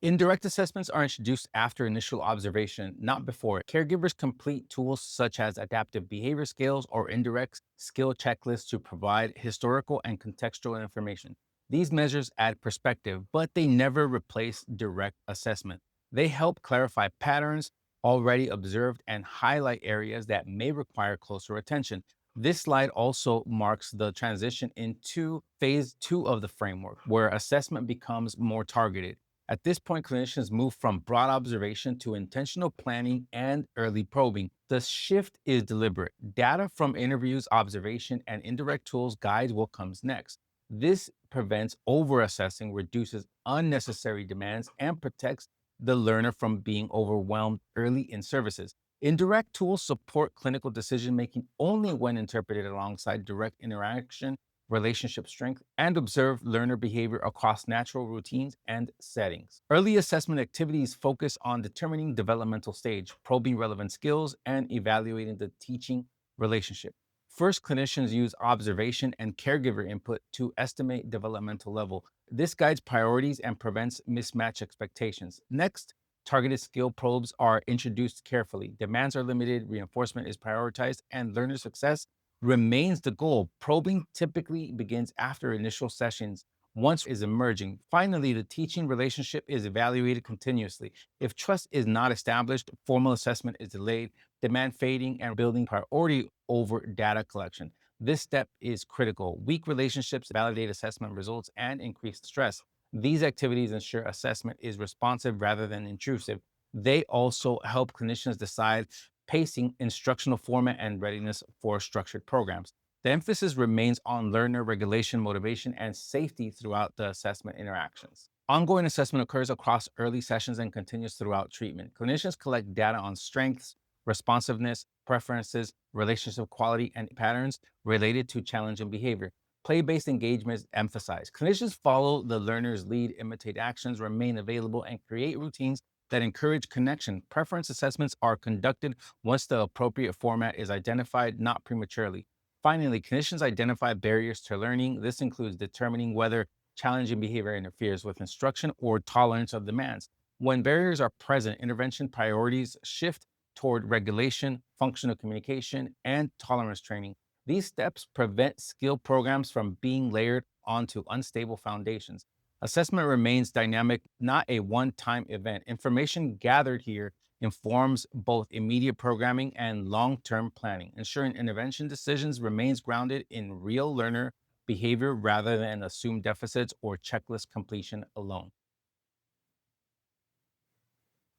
Indirect assessments are introduced after initial observation, not before. Caregivers complete tools such as adaptive behavior scales or indirect skill checklists to provide historical and contextual information. These measures add perspective, but they never replace direct assessment. They help clarify patterns already observed and highlight areas that may require closer attention. This slide also marks the transition into phase two of the framework, where assessment becomes more targeted. At this point, clinicians move from broad observation to intentional planning and early probing. The shift is deliberate. Data from interviews, observation, and indirect tools guides what comes next. This prevents over assessing, reduces unnecessary demands, and protects the learner from being overwhelmed early in services. Indirect tools support clinical decision making only when interpreted alongside direct interaction, relationship strength, and observe learner behavior across natural routines and settings. Early assessment activities focus on determining developmental stage, probing relevant skills, and evaluating the teaching relationship. First, clinicians use observation and caregiver input to estimate developmental level. This guides priorities and prevents mismatch expectations. Next, targeted skill probes are introduced carefully. Demands are limited, reinforcement is prioritized, and learner success remains the goal. Probing typically begins after initial sessions. Once is emerging. Finally, the teaching relationship is evaluated continuously. If trust is not established, formal assessment is delayed, demand fading, and building priority over data collection. This step is critical. Weak relationships validate assessment results and increase stress. These activities ensure assessment is responsive rather than intrusive. They also help clinicians decide pacing, instructional format, and readiness for structured programs. The emphasis remains on learner regulation, motivation, and safety throughout the assessment interactions. Ongoing assessment occurs across early sessions and continues throughout treatment. Clinicians collect data on strengths, responsiveness, preferences, relationship quality, and patterns related to challenging behavior. Play based engagement is emphasized. Clinicians follow the learner's lead, imitate actions, remain available, and create routines that encourage connection. Preference assessments are conducted once the appropriate format is identified, not prematurely. Finally, clinicians identify barriers to learning. This includes determining whether challenging behavior interferes with instruction or tolerance of demands. When barriers are present, intervention priorities shift toward regulation, functional communication, and tolerance training. These steps prevent skill programs from being layered onto unstable foundations. Assessment remains dynamic, not a one time event. Information gathered here informs both immediate programming and long term planning, ensuring intervention decisions remains grounded in real learner behavior rather than assumed deficits or checklist completion alone.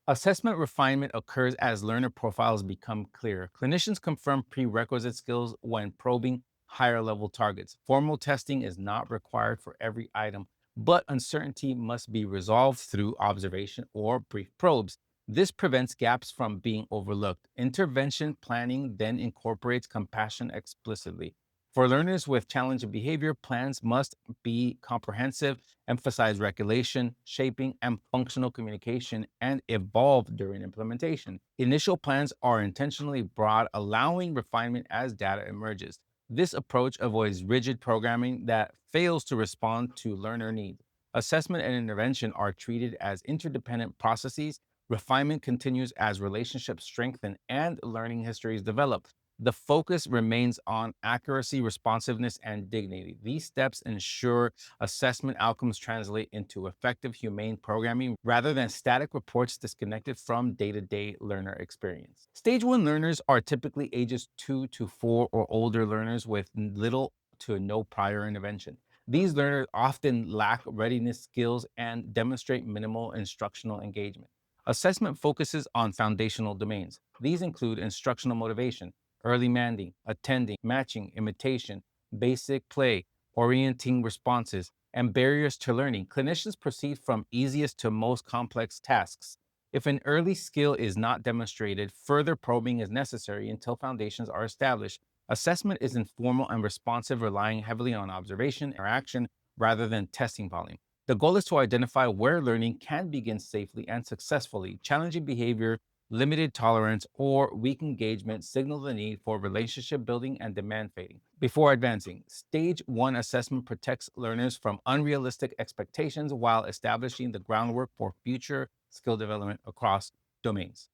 Assessment refinement occurs as learner profiles become clearer. Clinicians confirm prerequisite skills when probing higher level targets. Formal testing is not required for every item, but uncertainty must be resolved through observation or brief probes. This prevents gaps from being overlooked. Intervention planning then incorporates compassion explicitly. For learners with challenging behavior, plans must be comprehensive, emphasize regulation, shaping, and functional communication, and evolve during implementation. Initial plans are intentionally broad, allowing refinement as data emerges. This approach avoids rigid programming that fails to respond to learner needs. Assessment and intervention are treated as interdependent processes. Refinement continues as relationships strengthen and learning histories develop. The focus remains on accuracy, responsiveness, and dignity. These steps ensure assessment outcomes translate into effective, humane programming rather than static reports disconnected from day to day learner experience. Stage one learners are typically ages 2 to 4 or older learners with little to no prior intervention. These learners often lack readiness skills and demonstrate minimal instructional engagement. Assessment focuses on foundational domains. These include instructional motivation, early manding, attending, matching, imitation, basic play, orienting responses, and barriers to learning. Clinicians proceed from easiest to most complex tasks. If an early skill is not demonstrated, further probing is necessary until foundations are established. Assessment is informal and responsive, relying heavily on observation, interaction, rather than testing volume. The goal is to identify where learning can begin safely and successfully. Challenging behavior limited tolerance, or weak engagement signal the need for relationship building and demand fading. Before advancing, stage one assessment protects learners from unrealistic expectations while establishing the groundwork for future skill development across domains.